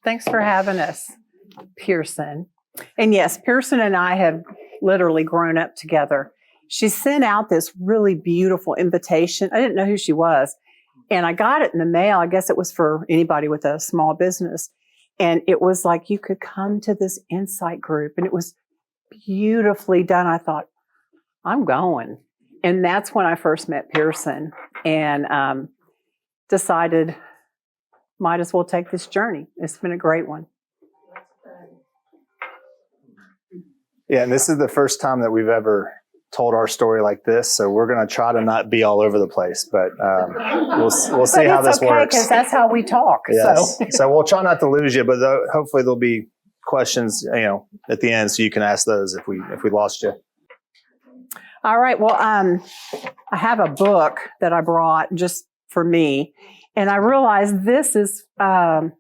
Thanks for having us, Pearson. And yes, Pearson and I have literally grown up together. She sent out this really beautiful invitation. I didn't know who she was. And I got it in the mail. I guess it was for anybody with a small business. And it was like you could come to this insight group. And it was beautifully done. I thought, I'm going. And that's when I first met Pearson and decided, might as well take this journey. It's been a great one. Yeah, and this is the first time that we've ever told our story like this, so we're going to try to not be all over the place, but we'll see how this works. Because that's how we talk. Yes. So we'll try not to lose you, but hopefully there'll be questions, at the end, so you can ask those if we lost you. All right. Well, I have a book that I brought just for me, and I realized this is there's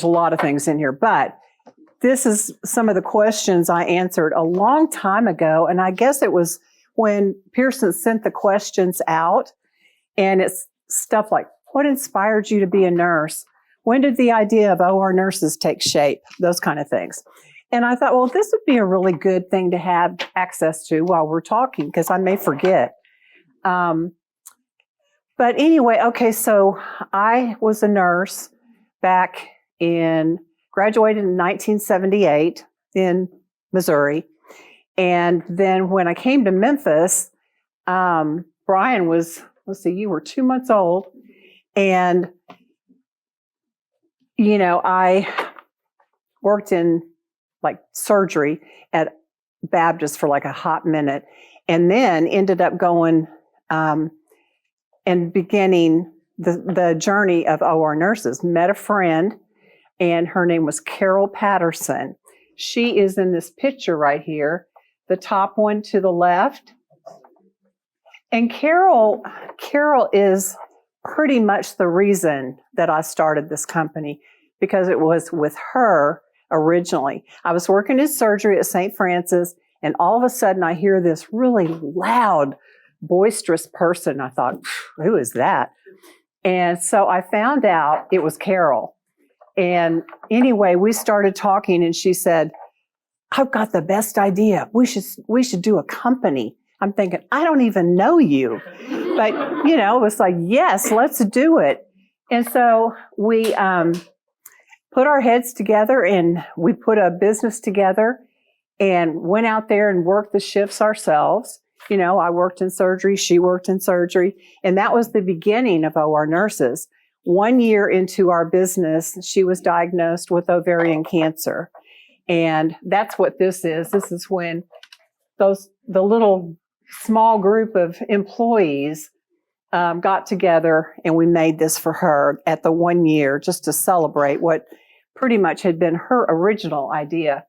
a lot of things in here, but this is some of the questions I answered a long time ago. And I guess it was when Pearson sent the questions out. And it's stuff like, what inspired you to be a nurse? When did the idea of OR nurses take shape? Those kind of things. And I thought, well, this would be a really good thing to have access to while we're talking, because I may forget. But anyway, okay, so I was a nurse graduated in 1978 in Missouri. And then when I came to Memphis, Bryan was, you were 2 months old. And, I worked in surgery at Baptist for a hot minute, and then ended up going and beginning the journey of OR nurses. Met a friend, and her name was Carol Patterson. She is in this picture right here, the top one to the left. And Carol is pretty much the reason that I started this company, because it was with her originally. I was working in surgery at St. Francis, and all of a sudden I hear this really loud, boisterous person. I thought, who is that? And so I found out it was Carol. And anyway, we started talking, and she said, I've got the best idea. We should do a company. I'm thinking, I don't even know you. But, it was like, yes, let's do it. And so we put our heads together, and we put a business together and went out there and worked the shifts ourselves. I worked in surgery, she worked in surgery, and that was the beginning of OR Nurses. 1 year into our business, she was diagnosed with ovarian cancer. And that's what this is. This is when the little small group of employees got together, and we made this for her at the 1 year, just to celebrate what pretty much had been her original idea.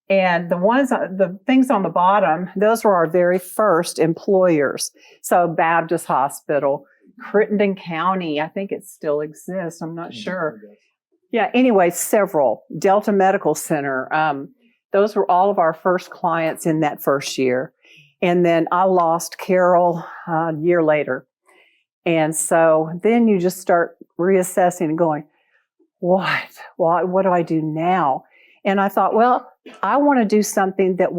And the things on the bottom, those were our very first employers. So Baptist Hospital, Crittenden County, I think it still exists. I'm not sure. Yeah, anyway, several. Delta Medical Center. Those were all of our first clients in that first year. And then I lost Carol a year later. And so then you just start reassessing and going, what do I do now? And I thought, well, I want to do something that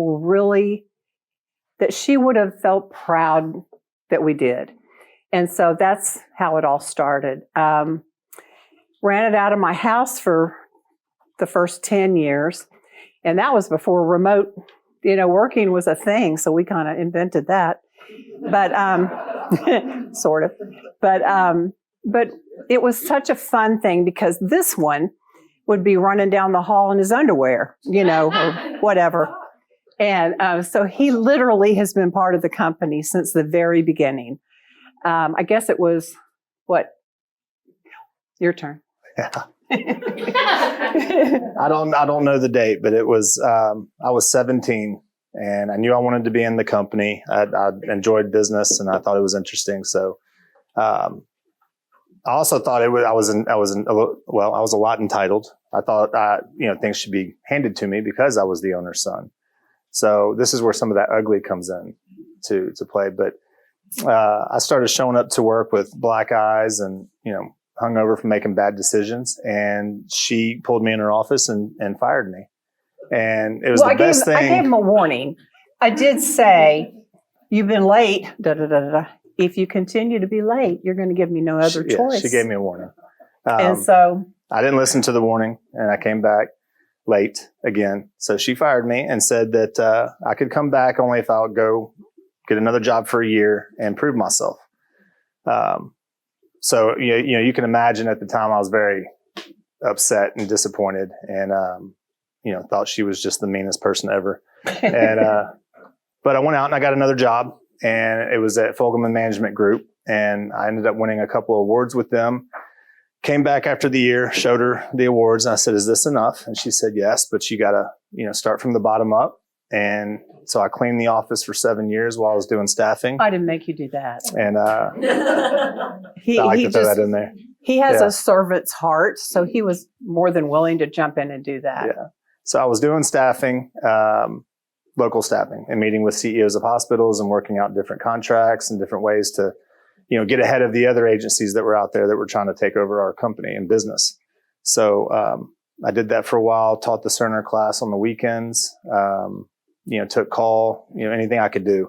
she would have felt proud that we did. And so that's how it all started. Ran it out of my house for the first 10 years. And that was before remote, working was a thing. So we kind of invented that. But, sort of. But it was such a fun thing, because this one would be running down the hall in his underwear, or whatever. And so he literally has been part of the company since the very beginning. I guess it was, your turn. Yeah. I don't know the date, but it was, I was 17, and I knew I wanted to be in the company. I enjoyed business, and I thought it was interesting. So, I also thought I was a lot entitled. I thought, things should be handed to me because I was the owner's son. So this is where some of that ugly comes in to play. But I started showing up to work with black eyes and, hungover from making bad decisions, and she pulled me in her office and fired me. And it was the best thing. I gave him a warning. I did say, you've been late, da, da, da, da, da. If you continue to be late, you're going to give me no other choice. She gave me a warning. And so I didn't listen to the warning, and I came back late again. So she fired me and said that I could come back only if I would go get another job for a year and prove myself. So you can imagine at the time I was very upset and disappointed, and thought she was just the meanest person ever. And but I went out and I got another job, and it was at Fogelman Management Group, and I ended up winning a couple of awards with them. Came back after the year, showed her the awards, and I said, "Is this enough?" And she said, "Yes, but you got to start from the bottom up." And so I cleaned the office for 7 years while I was doing staffing. I didn't make you do that. And I like to throw that in there. He has a servant's heart, so he was more than willing to jump in and do that. Yeah. So I was doing staffing, local staffing, and meeting with CEOs of hospitals and working out different contracts and different ways to, get ahead of the other agencies that were out there that were trying to take over our company and business. So I did that for a while, taught the Cerner class on the weekends, took call, anything I could do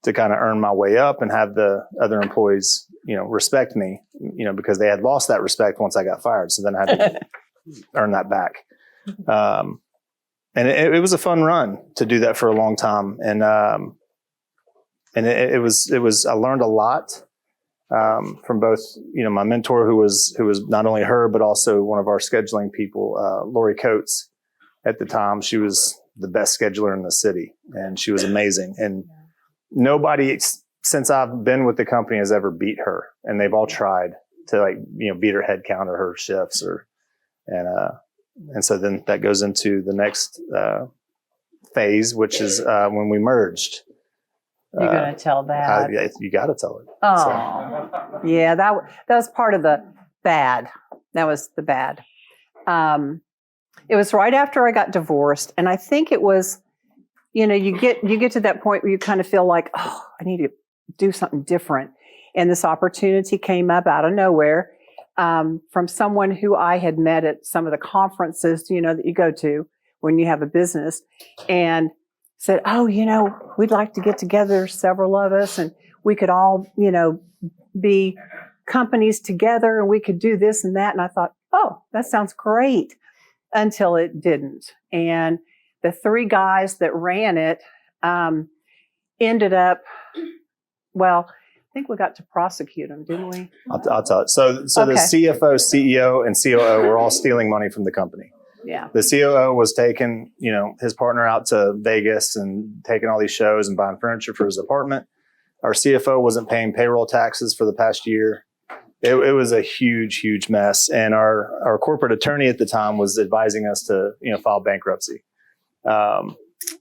to kind of earn my way up and have the other employees, respect me, because they had lost that respect once I got fired. So then I had to earn that back. And it was a fun run to do that for a long time. And it was, I learned a lot, from both, my mentor, who was not only her, but also one of our scheduling people, Lori Coates at the time. She was the best scheduler in the city, and she was amazing. And nobody since I've been with the company has ever beat her, and they've all tried to beat her head count or her shifts and so then that goes into the next phase, which is when we merged. You're going to tell that? Yeah, you got to tell it. Oh, so. Yeah, that was part of the bad. That was the bad. It was right after I got divorced, and I think it was, you get to that point where you kind of feel like, oh, I need to do something different, and this opportunity came up out of nowhere. From someone who I had met at some of the conferences, that you go to when you have a business, and said, "Oh, we'd like to get together, several of us, and we could all, be companies together, and we could do this and that." And I thought, "Oh, that sounds great," until it didn't. And the three guys that ran it ended up, well, I think we got to prosecute them, didn't we? I'll tell it. So okay. The CFO, CEO, and COO were all stealing money from the company. Yeah. The COO was taking, his partner out to Vegas and taking all these shows and buying furniture for his apartment. Our CFO wasn't paying payroll taxes for the past year. It was a huge, huge mess. And our corporate attorney at the time was advising us to, file bankruptcy.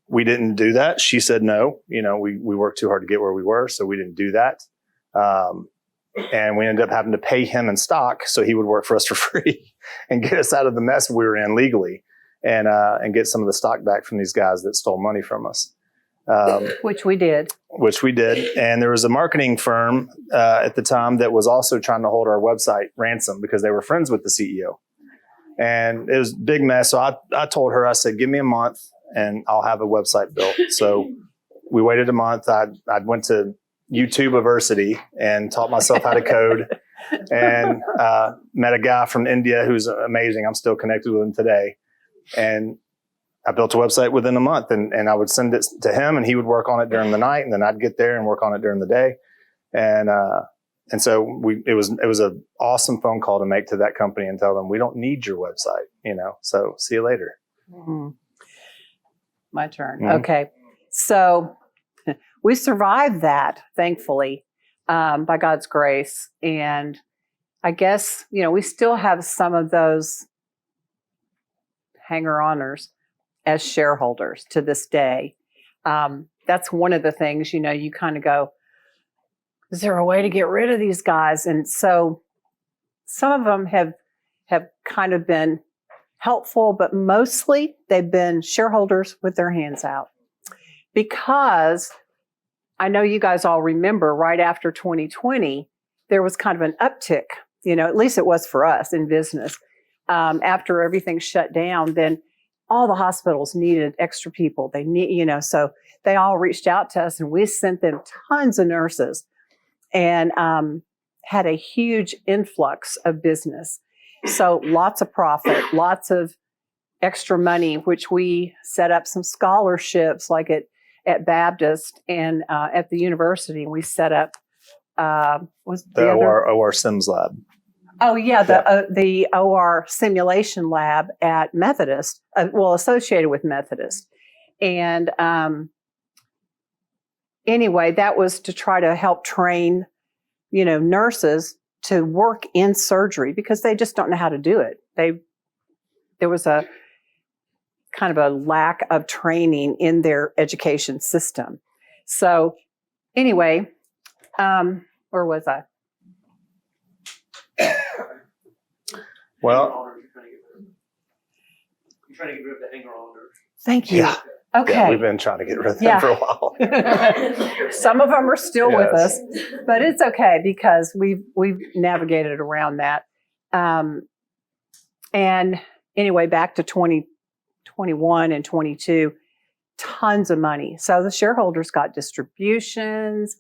We didn't do that. She said no. We worked too hard to get where we were, so we didn't do that. And we ended up having to pay him in stock so he would work for us for free and get us out of the mess we were in legally, and get some of the stock back from these guys that stole money from us. Which we did. And there was a marketing firm at the time that was also trying to hold our website ransom because they were friends with the CEO. And it was a big mess. So I told her, I said, "Give me a month and I'll have a website built." So we waited a month. I went to YouTubeversity and taught myself how to code, and met a guy from India who's amazing. I'm still connected with him today. And I built a website within a month, and I would send it to him, and he would work on it during the night, and then I'd get there and work on it during the day. And so it was an awesome phone call to make to that company and tell them, "We don't need your website, so see you later." Mm-hmm. My turn. Mm-hmm. Okay. So we survived that, thankfully, by God's grace. And I guess, we still have some of those hanger-oners as shareholders to this day. That's one of the things, you kind of go, is there a way to get rid of these guys? And so some of them have kind of been helpful, but mostly they've been shareholders with their hands out. Because I know you guys all remember right after 2020, there was kind of an uptick at least it was for us in business. After everything shut down, then all the hospitals needed extra people. They need, so they all reached out to us and we sent them tons of nurses and had a huge influx of business. So lots of profit, lots of extra money, which we set up some scholarships like at Baptist and at the university. We set up was the other OR Sims lab. Oh yeah, the OR simulation lab at Methodist, associated with Methodist, and anyway, that was to try to help train, nurses to work in surgery because they just don't know how to do it. There was a kind of a lack of training in their education system. So anyway, where was I? Well, you're trying to get rid of the hanger on nurse. Thank you. Yeah. Okay. Yeah, we've been trying to get rid of them for a while. Some of them are still with Yes. us, but it's okay because we've navigated around that. And anyway, back to 2021 and 22, tons of money. So the shareholders got distributions.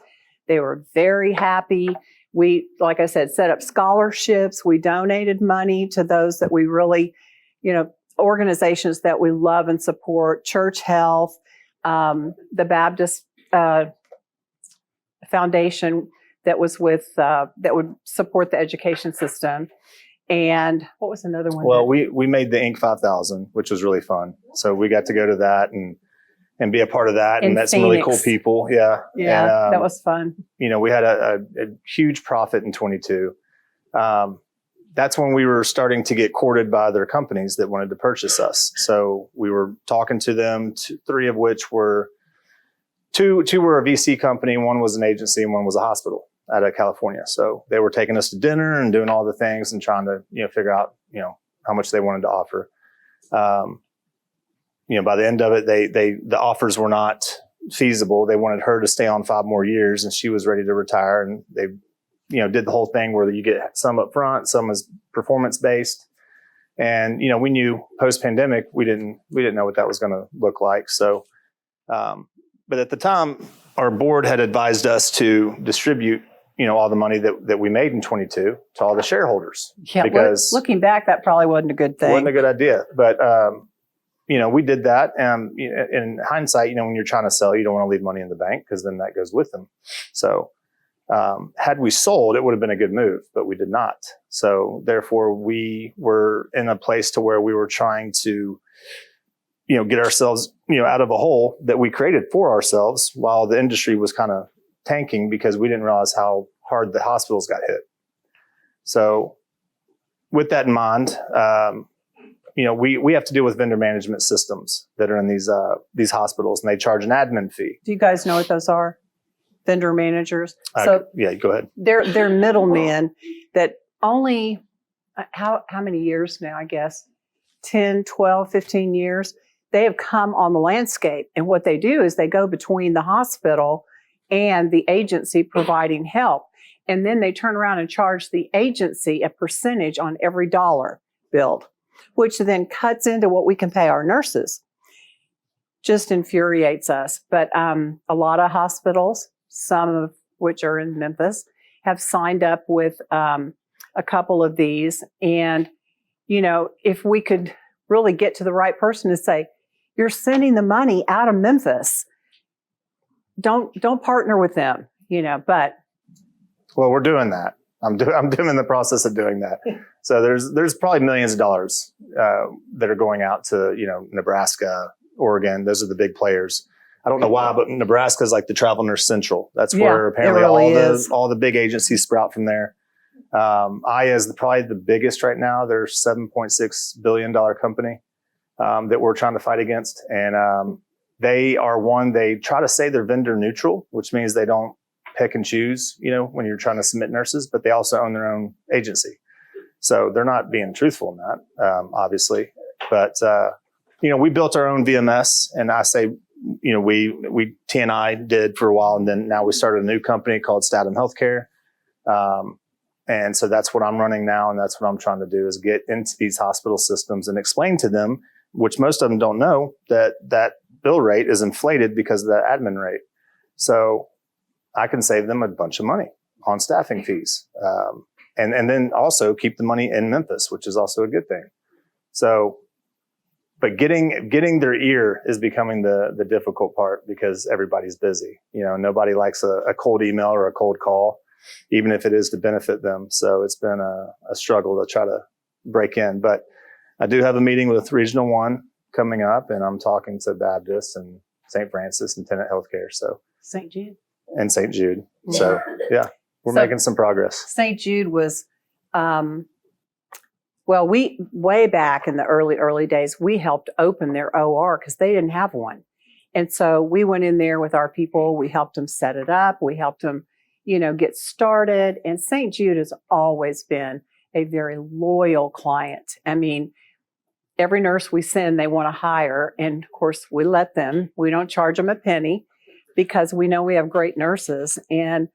They were very happy. We, like I said, set up scholarships. We donated money to those that we really, organizations that we love and support, Church Health, the Baptist Foundation that was that would support the education system. And what was another one? Well, we made the Inc. 5000, which was really fun. So we got to go to that and be a part of that. In And met some really cool Phoenix. people. Yeah. Yeah, And, that was fun. we had a huge profit in 22. That's when we were starting to get courted by other companies that wanted to purchase us. So we were talking to them, three of which were, two were a VC company, one was an agency, and one was a hospital out of California. So they were taking us to dinner and doing all the things and trying to, figure out, how much they wanted to offer. By the end of it, the offers were not feasible. They wanted her to stay on 5 more years and she was ready to retire. And they, did the whole thing where you get some up front, some is performance based. And, we knew post pandemic, we didn't know what that was going to look like. So, but at the time, our board had advised us to distribute, all the money that we made in 22 to all the shareholders. Yeah, because looking back, that probably wasn't a good thing. it wasn't a good idea. But, we did that. And in hindsight, when you're trying to sell, you don't want to leave money in the bank because then that goes with them. So had we sold, it would have been a good move, but we did not. So therefore, we were in a place to where we were trying to, get ourselves, out of a hole that we created for ourselves while the industry was kind of tanking because we didn't realize how hard the hospitals got hit. So with that in mind, we have to deal with vendor management systems that are in these hospitals, and they charge an admin fee. Do you guys know what those are? Vendor managers. So Yeah, go ahead. they're middlemen that only how many years now? I guess 10, 12, 15 years. They have come on the landscape, and what they do is they go between the hospital and the agency providing help, and then they turn around and charge the agency a percentage on every dollar billed, which then cuts into what we can pay our nurses. Just infuriates us. But a lot of hospitals, some of which are in Memphis, have signed up with a couple of these. And, if we could really get to the right person to say, you're sending the money out of Memphis, don't partner with them, but. Well, we're doing that. I'm doing the process of doing that. So there's probably millions of dollars that are going out to, Nebraska, Oregon. Those are the big players. I don't know why, but Nebraska is like the travel nurse central. That's where apparently all the big agencies sprout from there. Aya is probably the biggest right now. They're $7.6 billion company that we're trying to fight against. And they are one, they try to say they're vendor neutral, which means they don't pick and choose, when you're trying to submit nurses, but they also own their own agency. So they're not being truthful in that, obviously. But, we built our own VMS, and I say, we T&I did for a while, and then now we started a new company called Statham Healthcare. And so that's what I'm running now. And that's what I'm trying to do is get into these hospital systems and explain to them, which most of them don't know, that bill rate is inflated because of the admin rate. So I can save them a bunch of money on staffing fees. And then also keep the money in Memphis, which is also a good thing. So, but getting their ear is becoming the difficult part because everybody's busy. Nobody likes a cold email or a cold call, even if it is to benefit them. So it's been a struggle to try to break in. But I do have a meeting with Regional 1 coming up, and I'm talking to Baptist and St. Francis and Tenet Healthcare. So St. Jude. And St. Jude. So yeah, we're making some progress. St. Jude was, we way back in the early days, we helped open their OR because they didn't have one. And so we went in there with our people. We helped them set it up. We helped them, get started. And St. Jude has always been a very loyal client. I mean, every nurse we send, they want to hire. And of course, we let them. We don't charge them a penny because we know we have great nurses. And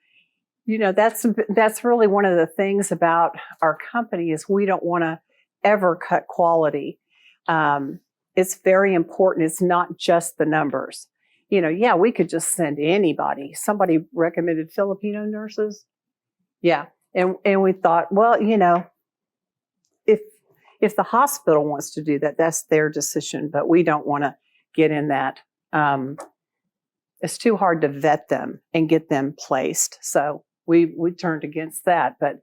that's really one of the things about our company is we don't want to ever cut quality. It's very important. It's not just the numbers. We could just send anybody. Somebody recommended Filipino nurses. Yeah. And we thought, well, if the hospital wants to do that, that's their decision, but we don't want to get in that. It's too hard to vet them and get them placed. So we turned against that, but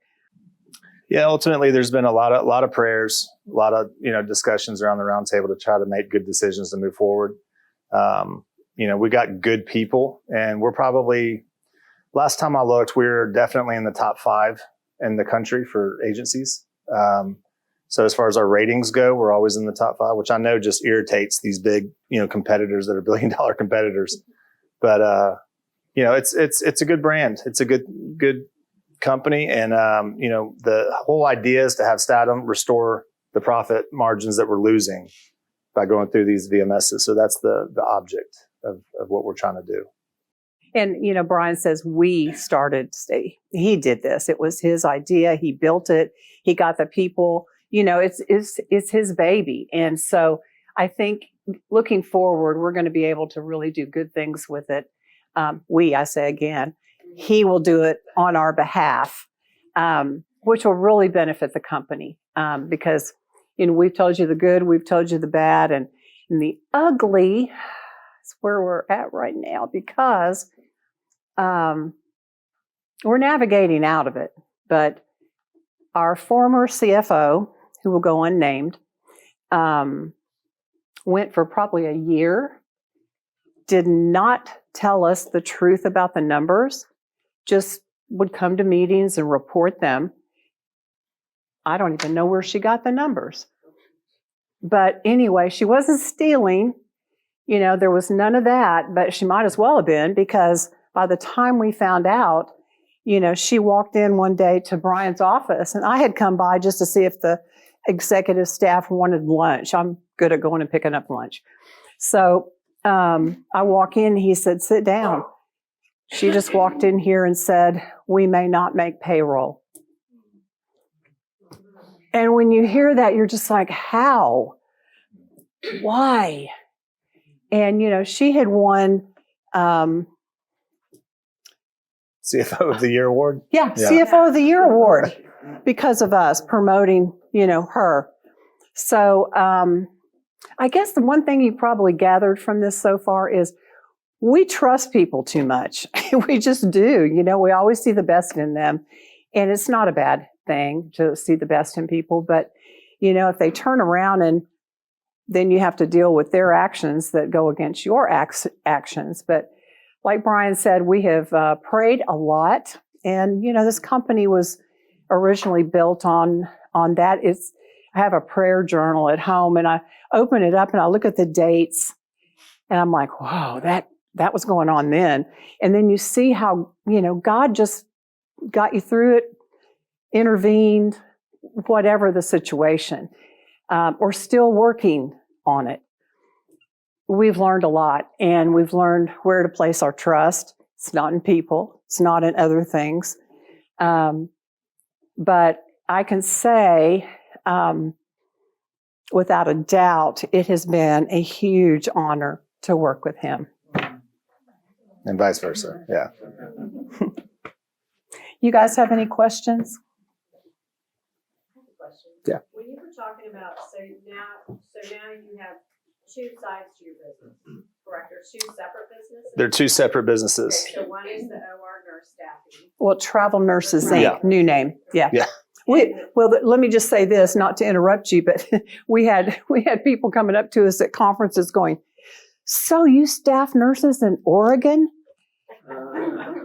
yeah, ultimately there's been a lot of prayers, a lot of, discussions around the roundtable to try to make good decisions to move forward. We got good people, and we're probably, last time I looked, we're definitely in the top 5 in the country for agencies. So as far as our ratings go, we're always in the top 5, which I know just irritates these big, competitors that are billion-dollar competitors. But, it's a good brand. It's a good company. And, the whole idea is to have Statum restore the profit margins that we're losing by going through these VMSs. So that's the object of what we're trying to do. And, Bryan says we started, he did this. It was his idea. He built it. He got the people, it's his baby. And so I think looking forward, we're going to be able to really do good things with it. I say again, he will do it on our behalf, which will really benefit the company because, we've told you the good, we've told you the bad, and the ugly is where we're at right now because we're navigating out of it. But our former CFO, who will go unnamed, went for probably a year, did not tell us the truth about the numbers, just would come to meetings and report them. I don't even know where she got the numbers. But anyway, she wasn't stealing. There was none of that, but she might as well have been because by the time we found out, she walked in one day to Bryan's office and I had come by just to see if the executive staff wanted lunch. I'm good at going and picking up lunch. So I walk in, he said, sit down. She just walked in here and said, we may not make payroll. And when you hear that, you're just like, how? Why? And, she had won CFO of the Year award? Yeah, CFO of the Year award because of us promoting, her. So I guess the one thing you probably gathered from this so far is we trust people too much. We just do. We always see the best in them. And it's not a bad thing to see the best in people. But, if they turn around and then you have to deal with their actions that go against your actions. But like Bryan said, we have prayed a lot. And, this company was originally built on that. I have a prayer journal at home and I open it up and I look at the dates and I'm like, whoa, that was going on then. And then you see how, God just got you through it, intervened, whatever the situation, or still working on it. We've learned a lot and we've learned where to place our trust. It's not in people. It's not in other things. But I can say, without a doubt, it has been a huge honor to work with him. And vice versa. Yeah. You guys have any questions? Question. Yeah. When you were talking about, so now you have two sides to your business, correct? Or two separate businesses? They're two separate businesses. Okay, so one is the OR nurse staffing. Well, Travel Nurses Inc., Yeah. new name. Yeah. Yeah. Let me just say this, not to interrupt you, but we had people coming up to us at conferences going, "So you staff nurses in Oregon?"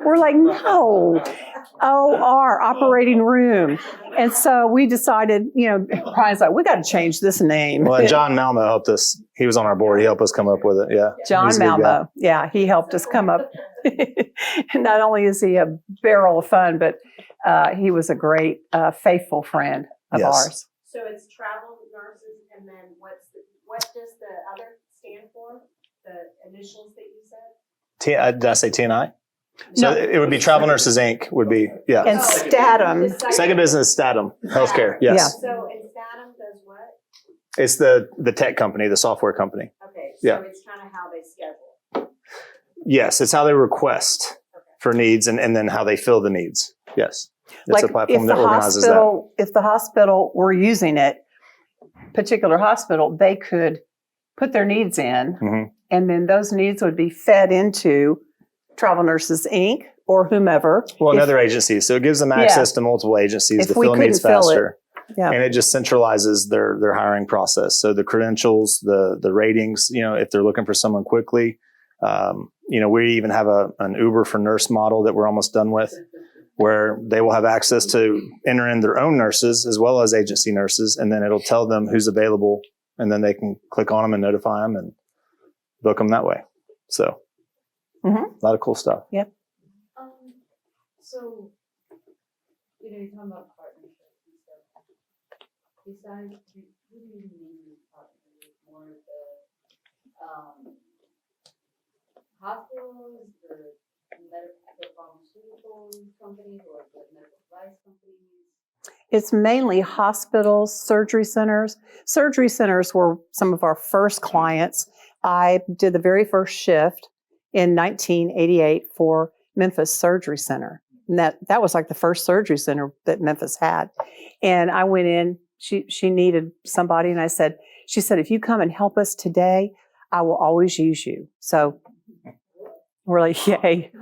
We're like, "No, OR, operating room." And so we decided, Brian's like, "We got to change this name." Well, and John Malmo helped us. He was on our board. He helped us come up with it. Yeah. John He's a good guy. Malmo. Yeah, he helped us come up. And not only is he a barrel of fun, but he was a great, faithful friend of Yes. ours. So it's travel nurses, and then what does the other stand for? The initials that you said? Did I say TNI? So No. it would be Travel Nurses Inc. would be, yeah. And Statum. The Second business, Statum Healthcare. Yes. So and Statum does what? It's the tech company, the software company. Okay, so Yeah. it's kind of how they schedule. Yes. It's how they request for needs and then how they fill the needs. Yes. It's a platform that organizes that. If the hospital were using it, particular hospital, they could put their needs in, Mhm. and then those needs would be fed into Travel Nurses Inc. or whomever. Well, If- another agency. So it gives them Yeah. access to multiple agencies If to we fill needs couldn't fill it. faster. Yeah. And it just centralizes their hiring process. So the credentials, the ratings, if they're looking for someone quickly, we even have an Uber for nurse model that we're almost done with, where they will have access to enter in their own nurses as well as agency nurses. And then it'll tell them who's available, and then they can click on them and notify them and book them that way. So Mhm. a lot of cool stuff. So, you're talking about partnerships and stuff. Besides, who do you mainly partner with? More of the hospitals, the pharmaceutical companies, or the medical device companies? It's mainly hospitals, surgery centers. Surgery centers were some of our first clients. I did the very first shift in 1988 for Memphis Surgery Center. And that was like the first surgery center that Memphis had. And I went in, she needed somebody, and she said, "If you come and help us today, I will always use you." So we're like, yay.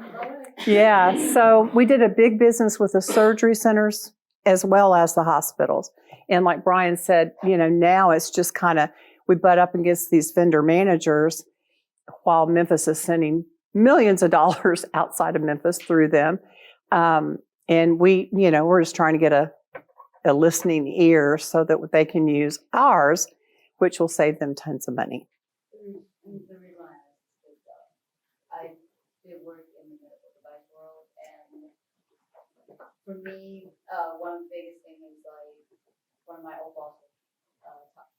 Yeah, so we did a big business with the surgery centers as well as the hospitals. And like Bryan said, now it's just kind of, we butt up against these vendor managers while Memphis is sending millions of dollars outside of Memphis through them. And we're just trying to get a listening ear so that they can use ours, which will save them tons of money. And the reason I asked is I did work in the medical device world, and for me, one of the biggest things is one of my old bosses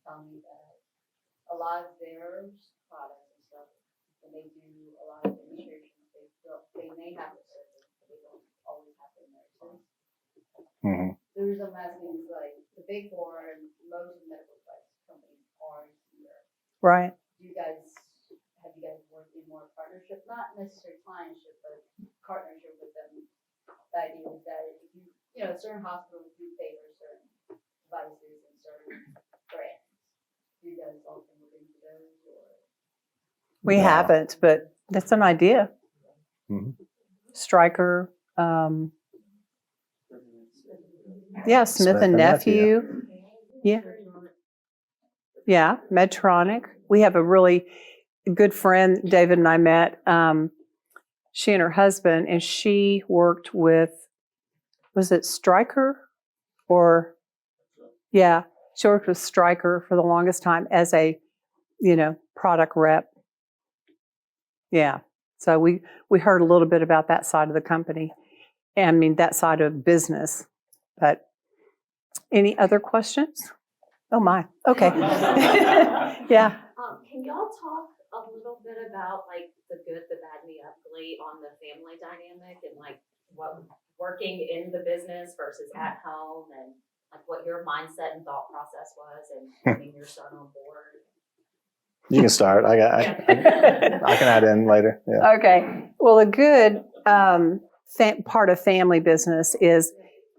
told me that a lot of their products and stuff, when they do a lot of demonstrations, they may have the service, but they don't always have the nurses. Mm-hmm. The reason I'm asking is the big four and most medical device companies are here. Right. Have you guys worked in more partnership, not necessarily clientship, but partnership with them? The idea is that if certain hospitals do favor certain devices and certain brands. Do you guys also look into those, or? We No. haven't, but that's an idea. Mhm. Stryker, Smith and Nephew. Yeah. Yeah, Medtronic. We have a really good friend, David and I met, she and her husband, and she worked with, was it Stryker? She worked with Stryker for the longest time as a, product rep. Yeah. So we heard a little bit about that side of the company. That side of business. But any other questions? Oh my. Okay. Yeah. Can y'all talk a little bit about the good, the bad, and the ugly on the family dynamic, and what working in the business versus at home, and like what your mindset and thought process was, and getting your son on board. You can start. I can add in later. Yeah. Okay. Well, a good part of family business is,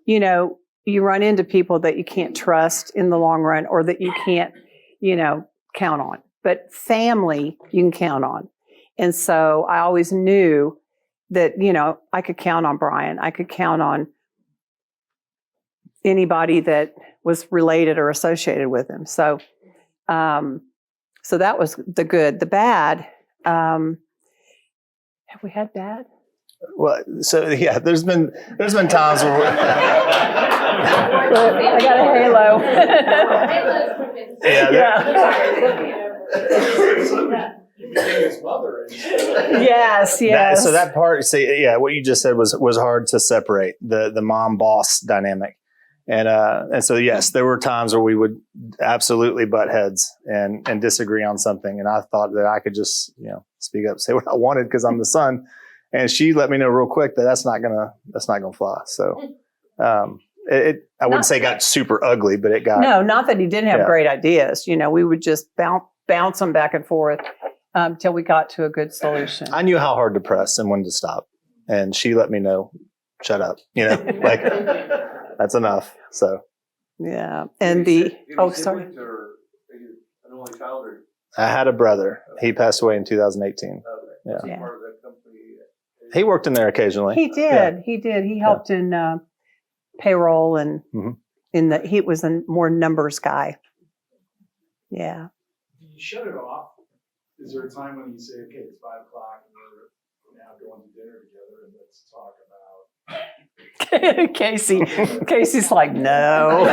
you know, you run into people that you can't trust in the long run, or that you can't, you know, count on. But family, you can count on. And so I always knew that, you know, I could count on Bryan. I could count on anybody that was related or associated with him. So, so that was the good. The bad, have we had bad? Well, so yeah, there's been times where I got a halo. Yes, yes. So that part, see, yeah, what you just said was hard to separate, the mom boss dynamic, and so yes, there were times where we would absolutely butt heads and disagree on something, and I thought that I could just, you know, speak up, say what I wanted because I'm the son, and she let me know real quick that that's not gonna fly. So I wouldn't say it got super ugly, but it got not that he didn't have great ideas. You know, we would just bounce them back and forth till we got to a good solution. I knew how hard to press and when to stop, and she let me know, shut up, you know, like that's enough. So yeah, and sorry. An only child, or I had a brother. He passed away in 2018. Yeah. part of that company? He worked in there occasionally. He did. Yeah. He did. He helped in payroll and he was a more numbers guy. Yeah. Do you shut it off? Is there a time when you say, okay, it's 5 o'clock and we're now going to dinner together and let's talk about Casey's like, no.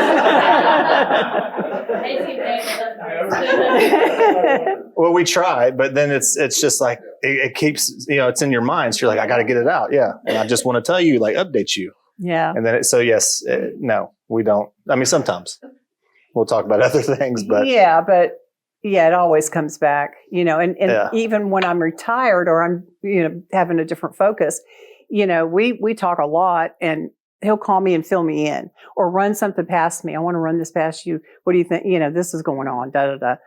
Well, we try, but then it's just like it keeps, you know, it's in your mind. So you're like, I got to get it out, yeah. And I just want to tell you, like, update you. Yeah. And then yes, no, we don't. I mean, sometimes we'll talk about other things, but it always comes back, you know. And even when I'm retired or I'm, you know, having a different focus, you know, we talk a lot, and he'll call me and fill me in or run something past me. I want to run this past you. What do you think? You know, this is going on, da, da,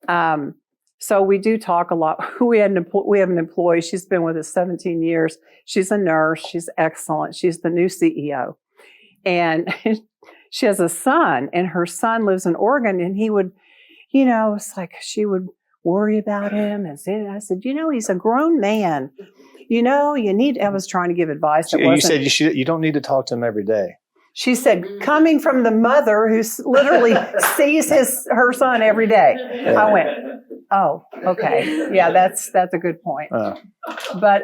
da. So we do talk a lot. We have an employee. She's been with us 17 years. She's a nurse. She's excellent. She's the new CEO. And she has a son, and her son lives in Oregon, and he would, you know, it's like she would worry about him. And I said, you know, he's a grown man. You know, I was trying to give advice. You said you don't need to talk to him every day. She said, coming from the mother who literally sees her son every day. Yeah. I went, oh, okay. Yeah, that's a good point. But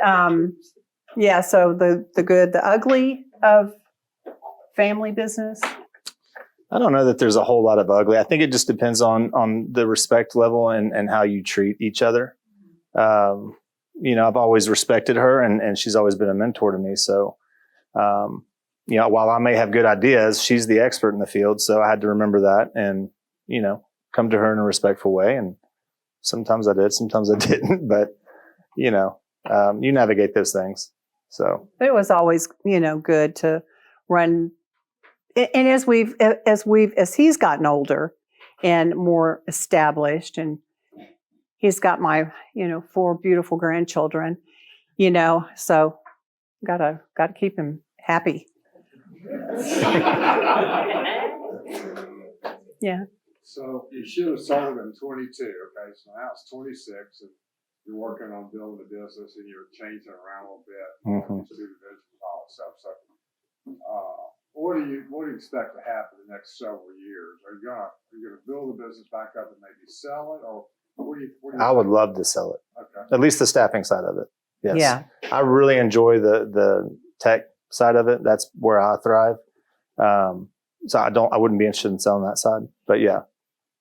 yeah, so the good, the ugly of family business. I don't know that there's a whole lot of ugly. I think it just depends on the respect level and how you treat each other. You know, I've always respected her, and she's always been a mentor to me. So, you know, while I may have good ideas, she's the expert in the field. So I had to remember that and, you know, come to her in a respectful way. And sometimes I did, sometimes I didn't. But, you know, you navigate those things. So it was always, you know, good to run. And as he's gotten older and more established, and he's got my, you know, 4 beautiful grandchildren, you know, so gotta keep him happy. Yeah. So you should have sold him in 22. Okay, so now it's 26, and you're working on building a business, and you're changing around a little bit to do the business and all that stuff. So, what do you expect to happen in the next several years? Are you gonna build the business back up and maybe sell it, or what do you I would love to sell it. Okay. At least the staffing side of it. Yes. Yeah. I really enjoy the tech side of it. That's where I thrive. So I wouldn't be interested in selling that side, but yeah,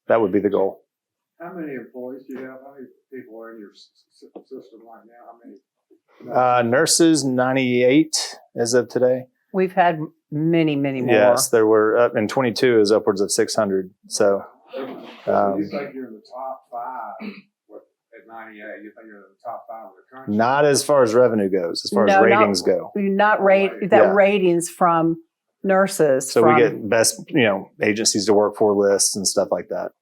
that would be the goal. How many employees do you have? How many people are in your system right now? How many? Nurses, 98 as of today. We've had many, many more. Yes, there were, and 22 is upwards of 600. So, you think you're in the top 5 at 98 yeah, you think you're in the top 5 of the country. Not as far as revenue goes, as far No, as ratings go. Not rate that Yeah. ratings from nurses. So from, we get best, agencies to work for lists and stuff like that.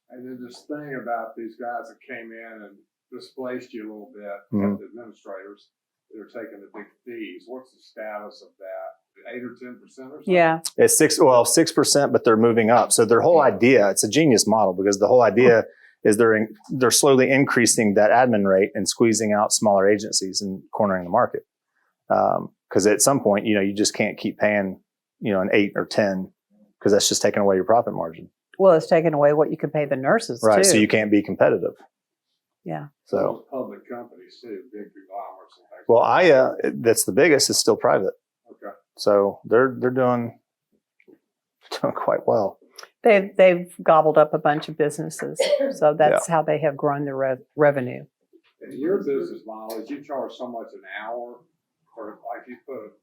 And then this thing about these guys that came in and displaced you a little bit, Mhm. the administrators, they're taking the big fees. What's the status of that? 8 or 10% or something? Yeah. It's 6%, but they're moving up. So their whole idea, it's a genius model because the whole idea is they're slowly increasing that admin rate and squeezing out smaller agencies and cornering the market. Because at some point, you just can't keep paying, an 8 or 10 because that's just taking away your profit margin. Well, it's taking away what you can pay the nurses Right. too. So you can't be competitive. Yeah. So, Those public companies too, big conglomerates and things. well, that's the biggest is still private. Okay. So they're doing quite well. They've gobbled up a bunch of businesses, so that's how they have grown their revenue. And your business model is you charge so much an hour, or like you put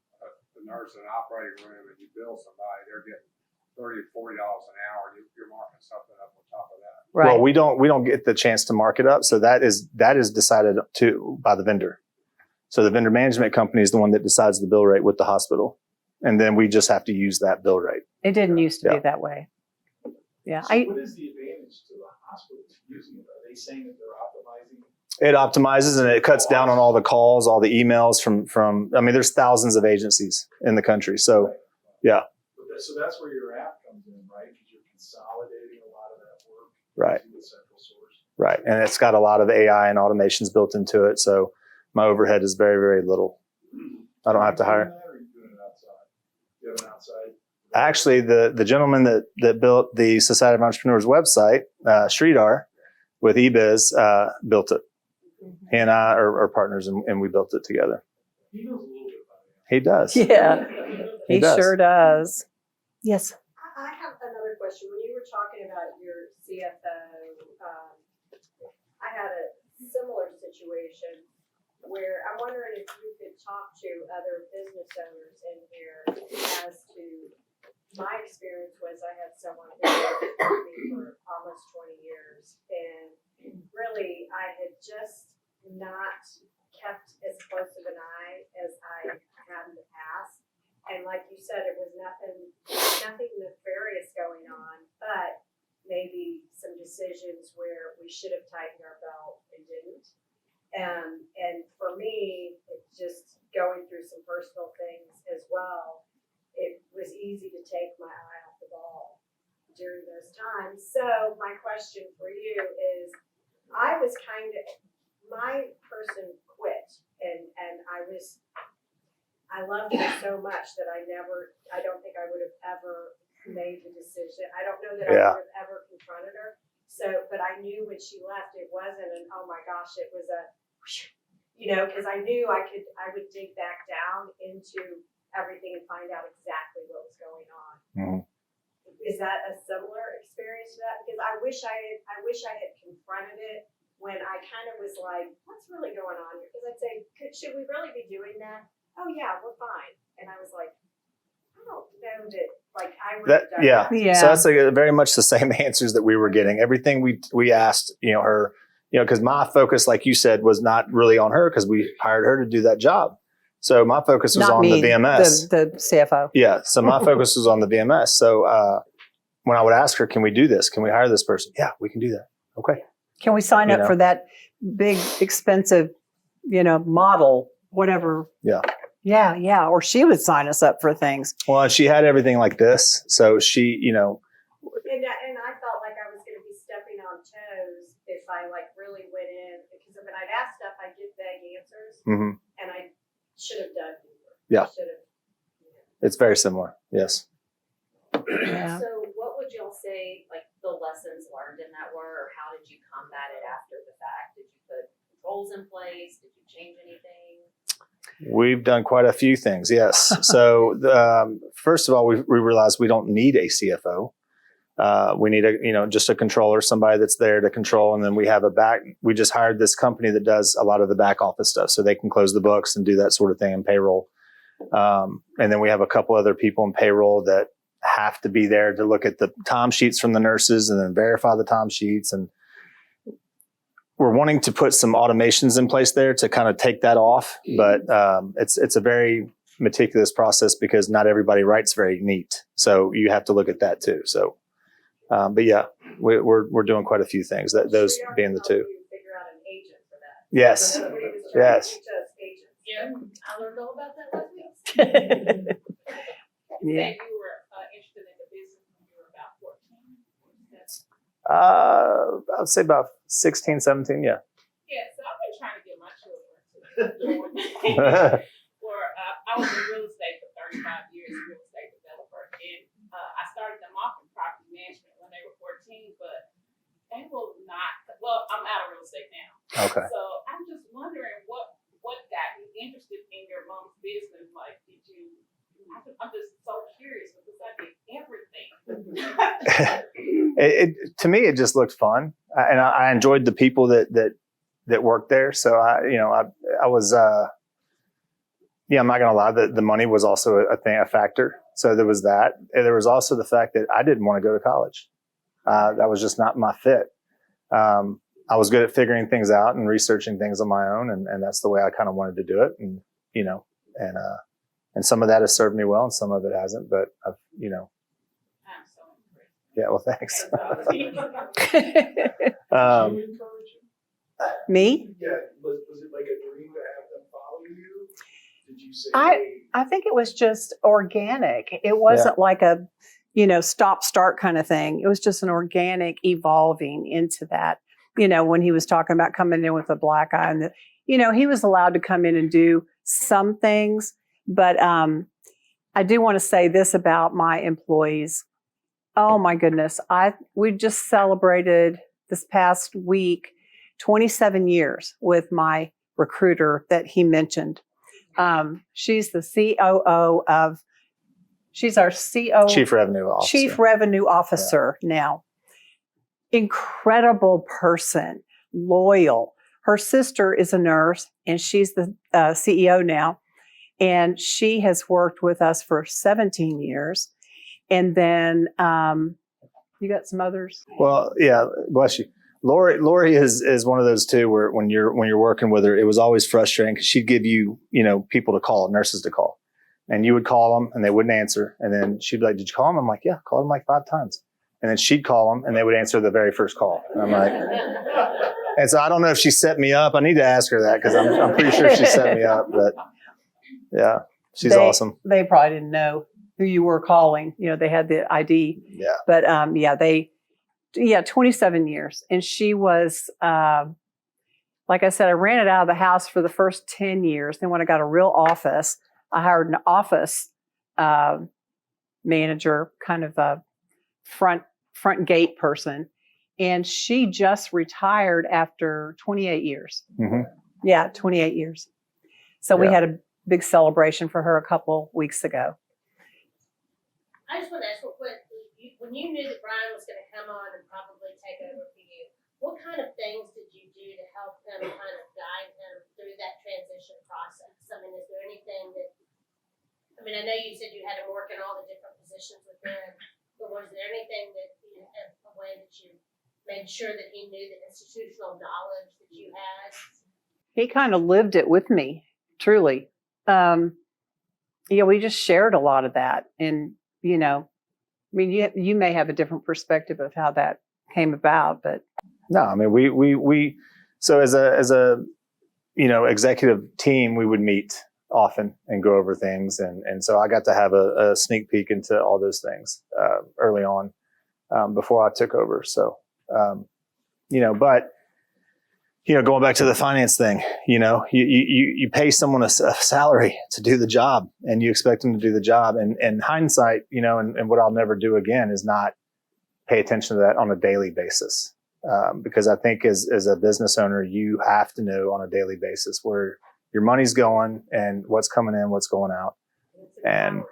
a nurse in an operating room and you bill somebody, they're getting $30 or $40 an hour. You're marking something up on top of that. Right. Well, we don't get the chance to mark it up, so that is decided by the vendor. So the vendor management company is the one that decides the bill rate with the hospital, and then we just have to use that bill rate. It didn't used to Yeah. be that way. Yeah. So what is the advantage to the hospitals using it? Are they saying that they're optimizing? It optimizes and it cuts down on all the calls, all the emails from. I mean, there's thousands of agencies in the country, so yeah. So that's where your app comes in, right? Because you're consolidating a lot of that work Right. to a central source. Right. And it's got a lot of AI and automations built into it. So my overhead is very, very little. I don't have to hire. Or are you doing it outside? You have an outside? Actually, the gentleman that built the Society of Entrepreneurs website, Sridhar, with eBiz, built it. He and I are partners, and we built it together. He knows a little bit about it. He does. Yeah. He He does. sure does. Yes. I have another question. When you were talking about your CFO, I had a similar situation where I'm wondering if you could talk to other business owners in here as to my experience was I had someone who worked with me for almost 20 years, and really I had just not kept as close of an eye as I had in the past. And like you said, it was nothing nefarious going on, but maybe some decisions where we should have tightened our belt and didn't. And for me, it's just going through some personal things as well. It was easy to take my eye off the ball during those times. So my question for you is, my person quit, and I loved her so much that I don't think I would have ever made the decision. I don't know that I would have ever confronted her. So, but I knew when she left, it wasn't an, oh my gosh, it was a, because I knew I would dig back down into everything and find out exactly what was going on. Mhm. Is that a similar experience to that? Because I wish I had confronted it when I kind of was like, what's really going on here? Because I'd say, should we really be doing that? Oh yeah, we're fine. And I was like, I don't know that, like, I would have done that. Yeah. So that's like very much the same answers that we were getting. Everything we asked, her, because my focus, like you said, was not really on her because we hired her to do that job. So my focus was Not on me, the VMS. the CFO. Yeah. So my focus was on the VMS. So when I would ask her, can we do this? Can we hire this person? Yeah, we can do that. Okay. Can we sign You up know. for that big, expensive, model, whatever? Yeah. Yeah, yeah. Or she would sign us up for things. Well, she had everything like this. So she, And I felt like I was going to be stepping on toes if I really went in, because when I'd ask stuff, I'd get vague answers, mhm. and I should have done more. Yeah. Should have. It's very similar. Yes. Yeah. So what would y'all say, the lessons learned in that were, or how did you combat it after the fact? Did you put controls in place? Did you change anything? We've done quite a few things. Yes. So first of all, we realized we don't need a CFO. We need just a controller, somebody that's there to control. And then we have we just hired this company that does a lot of the back office stuff so they can close the books and do that sort of thing in payroll. And then we have a couple other people in payroll that have to be there to look at the timesheets from the nurses and then verify the timesheets. And we're wanting to put some automations in place there to kind of take that off, but it's a very meticulous process because not everybody writes very neat. So you have to look at that too. So, but yeah, we're doing quite a few things. Those being the two. Figure out an agent for that. Yes. Somebody was trying to Yes. teach us agents. Yeah, I learned all about that last week. Yeah. Said you were interested in the business when you were about 14. I would say about 16, 17. Yeah. Yeah, so I've been trying to get my children to I was in real estate for 35 years, real estate developer, and I started them off in property management when they were 14, but they will not. Well, I'm out of real estate now. Okay. So I'm just wondering what got you interested in your mom's business? Like, did you? I'm just so curious because I did everything. To me, it just looked fun, and I enjoyed the people that worked there. So I was, I'm not gonna lie, the money was also a factor. So there was that. And there was also the fact that I didn't want to go to college. That was just not my fit. I was good at figuring things out and researching things on my own, and that's the way I kind of wanted to do it. And and some of that has served me well, and some of it hasn't. But I'm so impressed. yeah. Well, thanks. Did you encourage him? Me? Yeah, was it like a dream to have them follow you? Did you say, I think it was just organic. It wasn't like a, stop start kind of thing. It was just an organic evolving into that. When he was talking about coming in with a black eye, and he was allowed to come in and do some things, but I do want to say this about my employees. Oh my goodness, we just celebrated this past week 27 years with my recruiter that he mentioned. She's the COO she's our CO. Chief Revenue Officer. Chief Revenue Officer now. Incredible person, loyal. Her sister is a nurse and she's the CEO now. And she has worked with us for 17 years. And then you got some others? Well, yeah, bless you. Lori is one of those too, where when you're working with her, it was always frustrating because she'd give you, people to call, nurses to call, and you would call them and they wouldn't answer. And then she'd be like, "Did you call them?" I'm like, "Yeah, called them like 5 times." And then she'd call them and they would answer the very first call. And I'm like, and so I don't know if she set me up. I need to ask her that because I'm pretty sure she set me up, but yeah, she's awesome. They probably didn't know who you were calling. They had the ID. Yeah. But 27 years. And she was, like I said, I ran it out of the house for the first 10 years. Then when I got a real office, I hired an office manager, kind of a front gate person. And she just retired after 28 years. Mm-hmm. Yeah, 28 years. So we had a big celebration for her a couple weeks ago. I just want to ask real quick, when you knew that Bryan was going to come on and probably take over for you, what kind of things did you do to help him kind of guide him through that transition process? I mean, is there anything that, I know you said you had him work in all the different positions within, but was there anything that a way that you made sure that he knew the institutional knowledge that you had? He kind of lived it with me, truly. We just shared a lot of that. And, you may have a different perspective of how that came about, but. No, we so as a executive team, we would meet often and go over things. And so I got to have a sneak peek into all those things early on before I took over. So, going back to the finance thing, you pay someone a salary to do the job and you expect them to do the job. And hindsight, and what I'll never do again is not pay attention to that on a daily basis. Because I think as a business owner, you have to know on a daily basis where your money's going and what's coming in, what's going out. And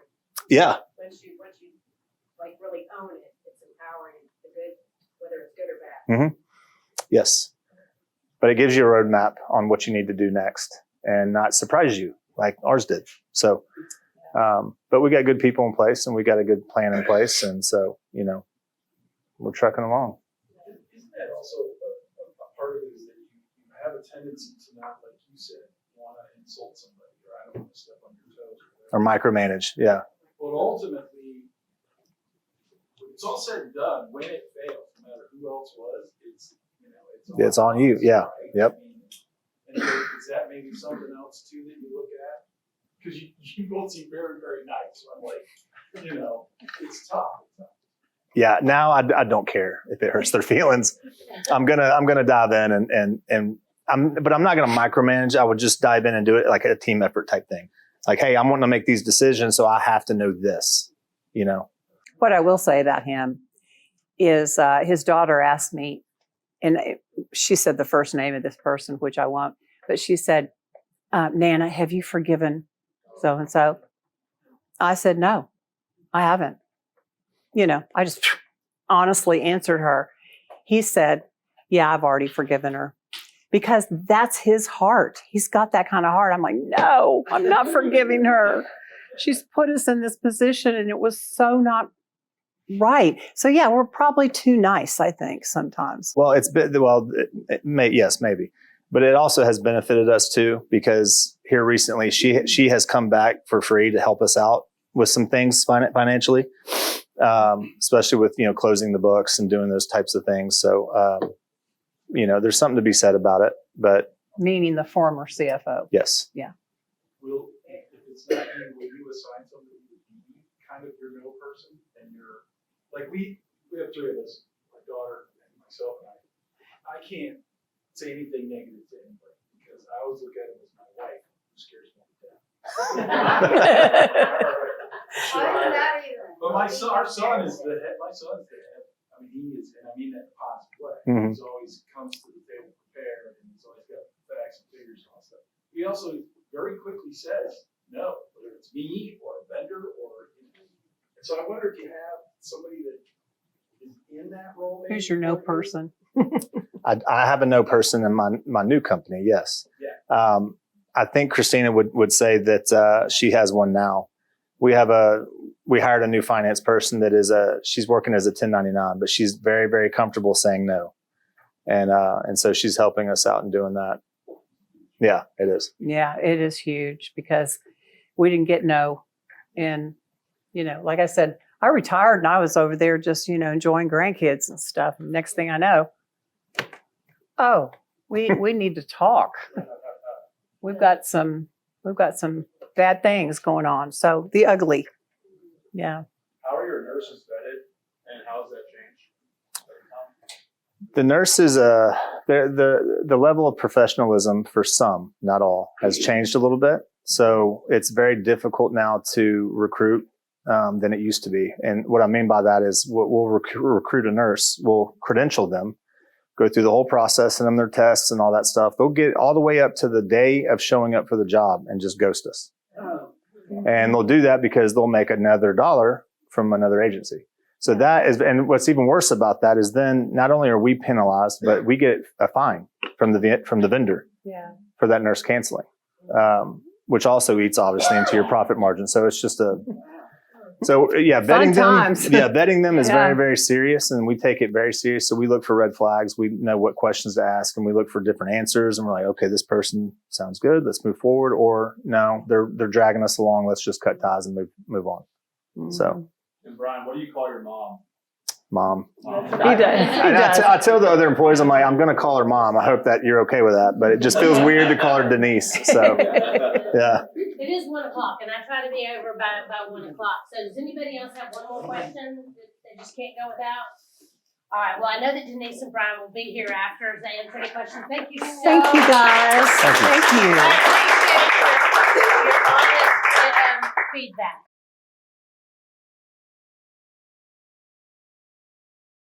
yeah. Once you like really own it, it's empowering the good, whether it's good or bad. Mm-hmm. Yes. But it gives you a roadmap on what you need to do next and not surprise you like ours did. So, but we got good people in place and we got a good plan in place. And so, we're trucking along. Isn't that also a part of it is that you a tendency to not, like you said, want to insult somebody, or I don't want to step on your toes. Or micromanage. Yeah. But ultimately, when it's all said and done, when it fails, no matter who else was, it's, It's on you. us, Yeah. right? Yep. I mean, and so is that maybe something else too that you look at? Because you both seem very, very nice. So I'm like, it's tough. Yeah. Now I don't care if it hurts their feelings. I'm gonna dive in but I'm not gonna micromanage. I would just dive in and do it like a team effort type thing. Like, hey, I'm wanting to make these decisions, so I have to know this. What I will say about him is his daughter asked me, and she said the first name of this person, which I won't, but she said, Nana, have you forgiven so-and-so? I said, no, I haven't. I just honestly answered her. He said, yeah, I've already forgiven her. Because that's his heart. He's got that kind of heart. I'm like, no, I'm not forgiving her. She's put us in this position and it was so not right. So yeah, we're probably too nice, I think, sometimes. Well, yes, maybe. But it also has benefited us too, because here recently she has come back for free to help us out with some things financially, especially with, closing the books and doing those types of things. So, there's something to be said about it, but. Meaning the former CFO. Yes. Yeah. If it's not you, will you assign somebody to be kind of your no person? And you're, like, we have three of us, my daughter and myself and I can't say anything negative to anybody because I always look at it as my wife who scares me to death. But our son is the head. My son's the head. I mean, he is, and I mean that in a positive way. Mm-hmm. He's always comes to the table prepared, and he's always got facts and figures and all that stuff. He also very quickly says no, whether it's me or a vendor or. And so I wonder if you have somebody that is in that role. Who's your no person? I have a no person in my new company. Yes. Yeah. I think Christina would say that she has one now. We hired a new finance person that she's working as a 1099, but she's very, very comfortable saying no. And so she's helping us out in doing that. Yeah, it is. Yeah, it is huge because we didn't get no. And, like I said, I retired and I was over there just, enjoying grandkids and stuff. And next thing I know, we need to talk. We've got some bad things going on. So the ugly. Yeah. How are your nurses vetted, and how has that changed? The nurses, the level of professionalism for some, not all, has changed a little bit. So it's very difficult now to recruit than it used to be. And what I mean by that is we'll recruit a nurse, we'll credential them, go through the whole process, send them their tests and all that stuff. They'll get all the way up to the day of showing up for the job and just ghost us. And they'll do that because they'll make another $1 from another agency. So that is, and what's even worse about that is then not only are we penalized, but we get a fine from the vendor for that nurse canceling, which also eats obviously into your profit margin. So it's just vetting them is very, very serious, and we take it very serious. So we look for red flags. We know what questions to ask, and we look for different answers. And we're like, okay, this person sounds good. Let's move forward. Or no, they're dragging us along. Let's just cut ties and move on. Mm-hmm. So. And Brian, what do you call your mom? Mom. He does. I tell the other employees, I'm like, I'm going to call her mom. I hope that you're okay with that. But it just feels weird to call her Denise. So, yeah. It is 1 o'clock, and I try to be over by 1 o'clock. So does anybody else have one more question that they just can't go without? All right. Well, I know that Denise and Bryan will be here after to answer any questions. Thank you so much. Thank you, guys. Thank you. I appreciate your honest feedback.